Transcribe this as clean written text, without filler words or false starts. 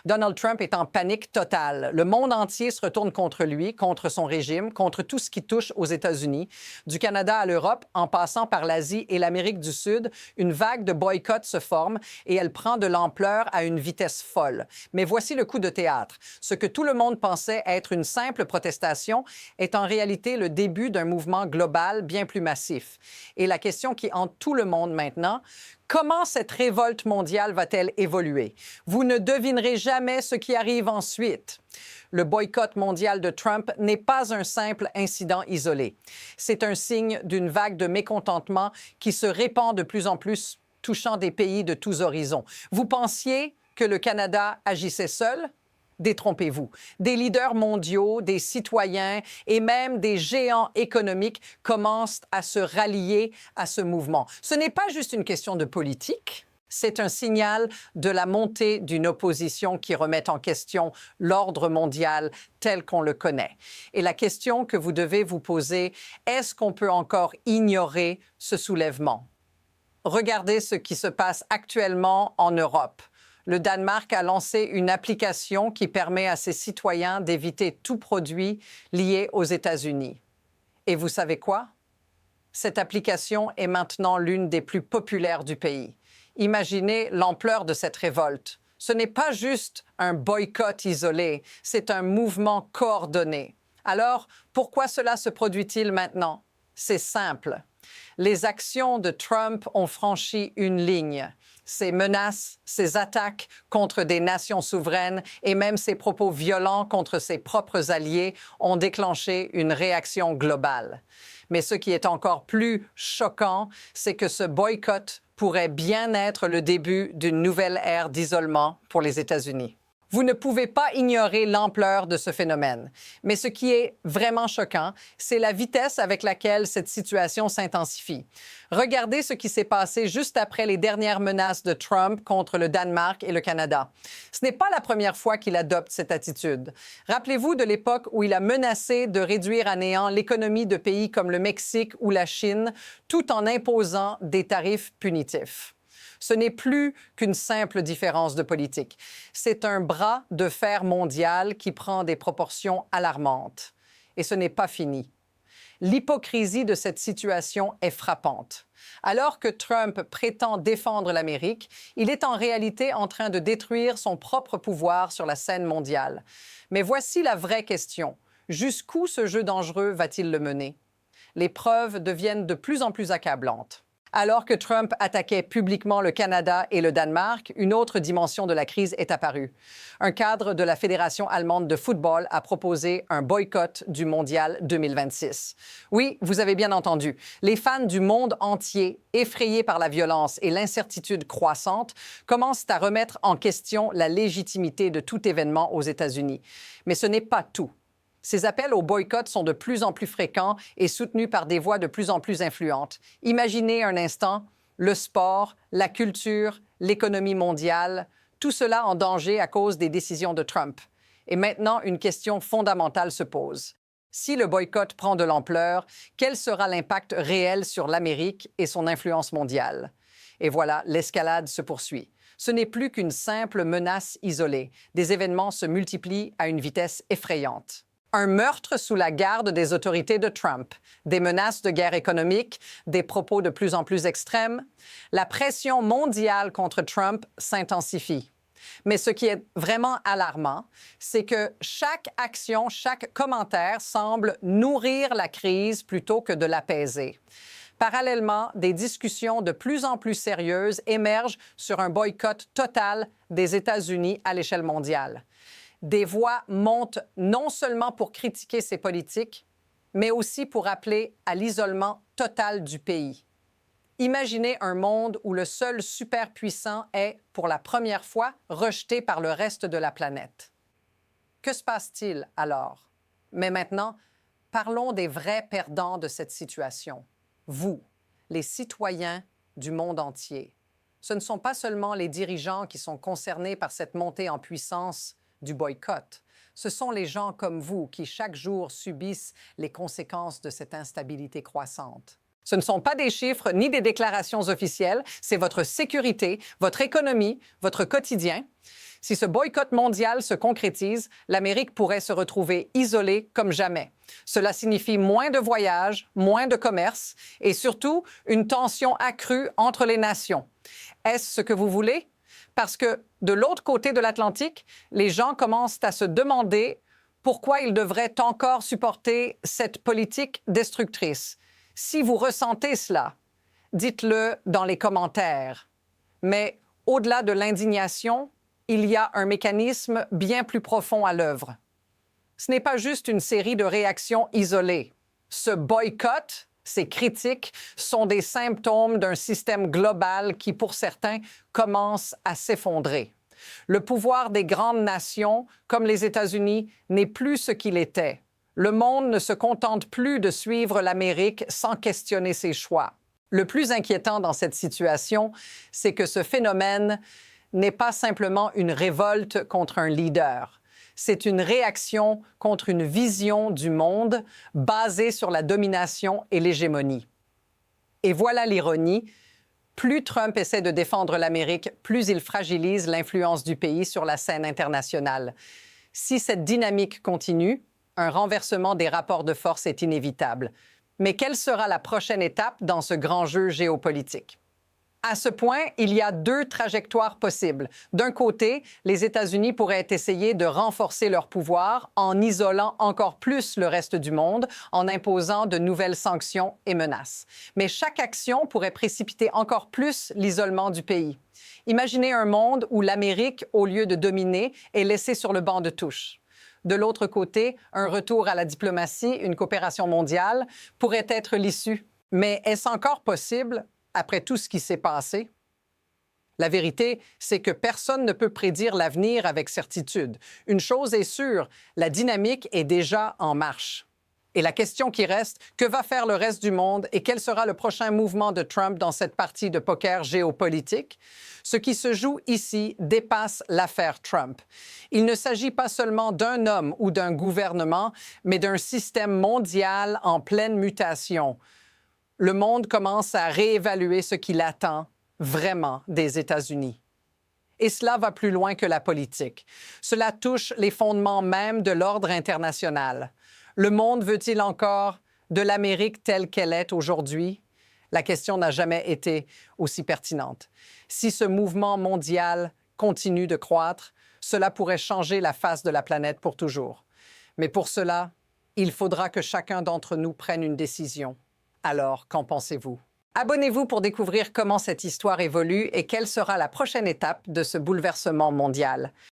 Donald Trump est en panique totale. Le monde entier se retourne contre lui, contre son régime, contre tout ce qui touche aux États-Unis. Du Canada à l'Europe, en passant par l'Asie et l'Amérique du Sud, une vague de boycott se forme et elle prend de l'ampleur à une vitesse folle. Mais voici le coup de théâtre. Ce que tout le monde pensait être une simple protestation est en réalité le début d'un mouvement global bien plus massif. Et la question qui hante tout le monde maintenant, comment cette révolte mondiale va-t-elle évoluer? Vous ne devinerez jamais ce qui arrive ensuite. Le boycott mondial de Trump n'est pas un simple incident isolé. C'est un signe d'une vague de mécontentement qui se répand de plus en plus, touchant des pays de tous horizons. Vous pensiez que le Canada agissait seul? Détrompez-vous. Des leaders mondiaux, des citoyens et même des géants économiques commencent à se rallier à ce mouvement. Ce n'est pas juste une question de politique, c'est un signal de la montée d'une opposition qui remet en question l'ordre mondial tel qu'on le connaît. Et la question que vous devez vous poser, est-ce qu'on peut encore ignorer ce soulèvement? Regardez ce qui se passe actuellement en Europe. Le Danemark a lancé une application qui permet à ses citoyens d'éviter tout produit lié aux États-Unis. Et vous savez quoi? Cette application est maintenant l'une des plus populaires du pays. Imaginez l'ampleur de cette révolte. Ce n'est pas juste un boycott isolé, c'est un mouvement coordonné. Alors, pourquoi cela se produit-il maintenant? C'est simple. Les actions de Trump ont franchi une ligne. Ses menaces, ses attaques contre des nations souveraines et même ses propos violents contre ses propres alliés ont déclenché une réaction globale. Mais ce qui est encore plus choquant, c'est que ce boycott pourrait bien être le début d'une nouvelle ère d'isolement pour les États-Unis. Vous ne pouvez pas ignorer l'ampleur de ce phénomène. Mais ce qui est vraiment choquant, c'est la vitesse avec laquelle cette situation s'intensifie. Regardez ce qui s'est passé juste après les dernières menaces de Trump contre le Danemark et le Canada. Ce n'est pas la première fois qu'il adopte cette attitude. Rappelez-vous de l'époque où il a menacé de réduire à néant l'économie de pays comme le Mexique ou la Chine, tout en imposant des tarifs punitifs. Ce n'est plus qu'une simple différence de politique. C'est un bras de fer mondial qui prend des proportions alarmantes. Et ce n'est pas fini. L'hypocrisie de cette situation est frappante. Alors que Trump prétend défendre l'Amérique, il est en réalité en train de détruire son propre pouvoir sur la scène mondiale. Mais voici la vraie question. Jusqu'où ce jeu dangereux va-t-il le mener? Les preuves deviennent de plus en plus accablantes. Alors que Trump attaquait publiquement le Canada et le Danemark, une autre dimension de la crise est apparue. Un cadre de la Fédération allemande de football a proposé un boycott du Mondial 2026. Oui, vous avez bien entendu. Les fans du monde entier, effrayés par la violence et l'incertitude croissante, commencent à remettre en question la légitimité de tout événement aux États-Unis. Mais ce n'est pas tout. Ces appels au boycott sont de plus en plus fréquents et soutenus par des voix de plus en plus influentes. Imaginez un instant le sport, la culture, l'économie mondiale, tout cela en danger à cause des décisions de Trump. Et maintenant, une question fondamentale se pose. Si le boycott prend de l'ampleur, quel sera l'impact réel sur l'Amérique et son influence mondiale? Et voilà, l'escalade se poursuit. Ce n'est plus qu'une simple menace isolée. Des événements se multiplient à une vitesse effrayante. Un meurtre sous la garde des autorités de Trump, des menaces de guerre économique, des propos de plus en plus extrêmes. La pression mondiale contre Trump s'intensifie. Mais ce qui est vraiment alarmant, c'est que chaque action, chaque commentaire semble nourrir la crise plutôt que de l'apaiser. Parallèlement, des discussions de plus en plus sérieuses émergent sur un boycott total des États-Unis à l'échelle mondiale. Des voix montent non seulement pour critiquer ces politiques, mais aussi pour appeler à l'isolement total du pays. Imaginez un monde où le seul superpuissant est, pour la première fois, rejeté par le reste de la planète. Que se passe-t-il alors? Mais maintenant, parlons des vrais perdants de cette situation. Vous, les citoyens du monde entier. Ce ne sont pas seulement les dirigeants qui sont concernés par cette montée en puissance du boycott. Ce sont les gens comme vous qui, chaque jour, subissent les conséquences de cette instabilité croissante. Ce ne sont pas des chiffres ni des déclarations officielles, c'est votre sécurité, votre économie, votre quotidien. Si ce boycott mondial se concrétise, l'Amérique pourrait se retrouver isolée comme jamais. Cela signifie moins de voyages, moins de commerce et surtout une tension accrue entre les nations. Est-ce ce que vous voulez? Parce que de l'autre côté de l'Atlantique, les gens commencent à se demander pourquoi ils devraient encore supporter cette politique destructrice. Si vous ressentez cela, dites-le dans les commentaires. Mais au-delà de l'indignation, il y a un mécanisme bien plus profond à l'œuvre. Ce n'est pas juste une série de réactions isolées. Ce boycott, ces critiques, sont des symptômes d'un système global qui, pour certains, commence à s'effondrer. Le pouvoir des grandes nations, comme les États-Unis, n'est plus ce qu'il était. Le monde ne se contente plus de suivre l'Amérique sans questionner ses choix. Le plus inquiétant dans cette situation, c'est que ce phénomène n'est pas simplement une révolte contre un leader. C'est une réaction contre une vision du monde basée sur la domination et l'hégémonie. Et voilà l'ironie. Plus Trump essaie de défendre l'Amérique, plus il fragilise l'influence du pays sur la scène internationale. Si cette dynamique continue, un renversement des rapports de force est inévitable. Mais quelle sera la prochaine étape dans ce grand jeu géopolitique? À ce point, il y a deux trajectoires possibles. D'un côté, les États-Unis pourraient essayer de renforcer leur pouvoir en isolant encore plus le reste du monde, en imposant de nouvelles sanctions et menaces. Mais chaque action pourrait précipiter encore plus l'isolement du pays. Imaginez un monde où l'Amérique, au lieu de dominer, est laissée sur le banc de touche. De l'autre côté, un retour à la diplomatie, une coopération mondiale, pourrait être l'issue. Mais est-ce encore possible après tout ce qui s'est passé? La vérité, c'est que personne ne peut prédire l'avenir avec certitude. Une chose est sûre, la dynamique est déjà en marche. Et la question qui reste, que va faire le reste du monde et quel sera le prochain mouvement de Trump dans cette partie de poker géopolitique? Ce qui se joue ici dépasse l'affaire Trump. Il ne s'agit pas seulement d'un homme ou d'un gouvernement, mais d'un système mondial en pleine mutation. Le monde commence à réévaluer ce qu'il attend vraiment des États-Unis. Et cela va plus loin que la politique. Cela touche les fondements même de l'ordre international. Le monde veut-il encore de l'Amérique telle qu'elle est aujourd'hui? La question n'a jamais été aussi pertinente. Si ce mouvement mondial continue de croître, cela pourrait changer la face de la planète pour toujours. Mais pour cela, il faudra que chacun d'entre nous prenne une décision. Alors, qu'en pensez-vous? Abonnez-vous pour découvrir comment cette histoire évolue et quelle sera la prochaine étape de ce bouleversement mondial.